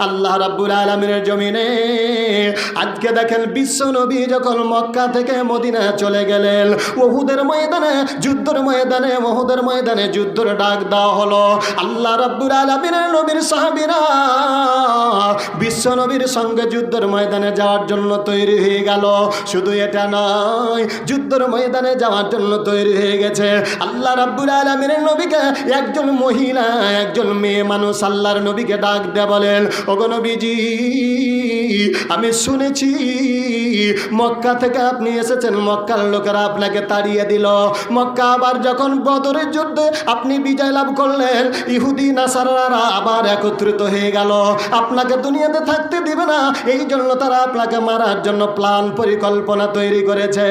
আল্লাহ রাব্বুল আলামিনের জমিনে আজকে দেখেন বিশ্ব নবী যখন মক্কা থেকে মদিনা চলে গেলেন, উহুদের ময়দানে যুদ্ধের ময়দানে উহুদের ময়দানে যুদ্ধের ডাক দেওয়া হলো। আল্লাহ রাব্বুল আলামিনের নবীর সাহাবীরা বিশ্ব নবীর সঙ্গে যুদ্ধের ময়দানে যাওয়ার জন্য তৈরি হয়ে গেল। শুধু এটা নয়, যুদ্ধের ময়দানে যাওয়ার জন্য তৈরি হয়ে গেছে। আল্লাহ রাব্বুল আলামিনের নবীকে একজন মহিলা, একজন মেয়ে মানুষ আল্লাহর নবীকে ডাক দিয়ে বলেন, ওগো নবীজি, আমি শুনেছি মক্কা থেকে আপনি এসেছেন, মক্কার লোকেরা আপনাকে তাড়িয়ে দিল। মক্কা আবার যখন বদরের যুদ্ধে আপনি বিজয় লাভ করলেন, ইহুদি নাসারারা আবার একত্রিত হয়ে গেল, আপনাকে দুনিয়াতে থাকতে দিবে না। এই জন্য তারা আপনাকে মারার জন্য প্ল্যান পরিকল্পনা তৈরি করেছে।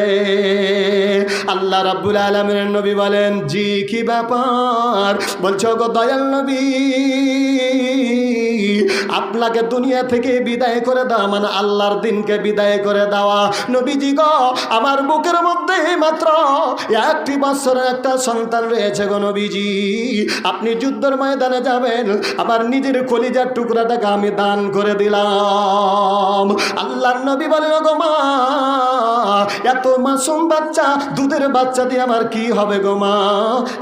আল্লাহ রাব্বুল আলামিনের নবী বলেন, জি কি ব্যাপার? বলছো গো দয়াল নবী, আপনাকে দুনিয়া থেকে বিদায় করে দেওয়া মানে আল্লাহর দিনকে বিদায় করে দেওয়া। নবীজি গো, আমার বুকের মধ্যে মাত্র 1 বছরের একটা সন্তান রয়েছে গো নবীজি, আপনি যুদ্ধের ময়দানে যাবেন, আমার নিজের কলিজার টুকরাটাকে আমি দান করে দিলাম। আল্লাহর নবী বলেন, গো মা, এত মাসুম বাচ্চা, দুধের বাচ্চা দিয়ে আমার কি হবে গো মা?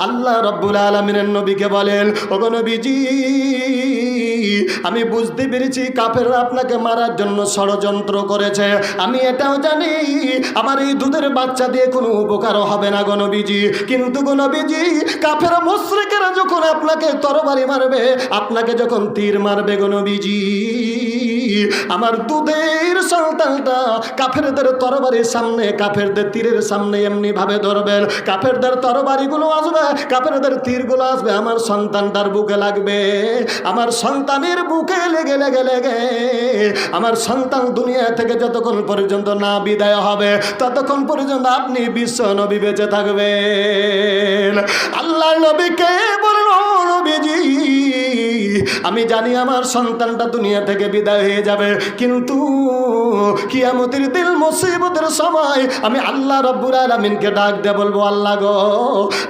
আল্লাহ রাব্বুল আলামিনের নবীকে বলেন, ওগো নবীজি, আমি বুঝতে পেরেছি কাফেররা আপনাকে মারার জন্য ষড়যন্ত্র করেছে। আমি এটাও জানি আমার এই দুধের বাচ্চা দিয়ে কোনো উপকারও হবে না গো নবীজি। কিন্তু গো নবীজি, কাফের মুশরিকেরা যখন আপনাকে তরবারি মারবে, আপনাকে যখন তীর মারবে গো নবীজি, আমার দুধের সন্তানটা কাফেরদের তরবারির সামনে, কাফেরদের তীরের সামনে এমনি ভাবে ধরবেন, কাফেরদের তরবারিগুলো আসবে, কাফেরদের তীরগুলো আসবে, আমার সন্তানটার বুকে লাগবে। আমার সন্তানের বুকে লেগে লেগে লেগে আমার সন্তান দুনিয়া থেকে যতক্ষণ পর্যন্ত না বিদায় হবে, ততক্ষণ পর্যন্ত আপনি বিশ্ব নবী বেঁচে থাকবেন। আল্লাহ নবীকে বলল, নবীজি, আমি জানি আমার সন্তানটা দুনিয়া থেকে বিদায় হয়ে যাবে, কিন্তু কিয়ামতের দিন মুসিবতের সময় আমি আল্লাহ রাব্বুল আলামিনকে ডাক দিয়ে বলবো, আল্লাহ গো,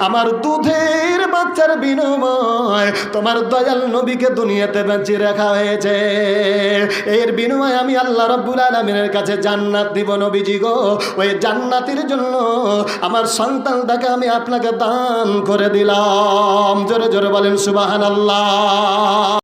আমার দুধের বাচ্চার বিনিময় তোমার দয়াল নবীকে দুনিয়াতে বেঁচে রাখা হয়েছে, এর বিনিময়ে আমি আল্লাহ রাব্বুল আলামিনের কাছে জান্নাত দিব নবীজি গো। ওই জান্নাতের জন্য আমার সন্তানটাকে আমি আপনাকে দান করে দিলাম। জোরে জোরে বলেন সুবহানাল্লাহ।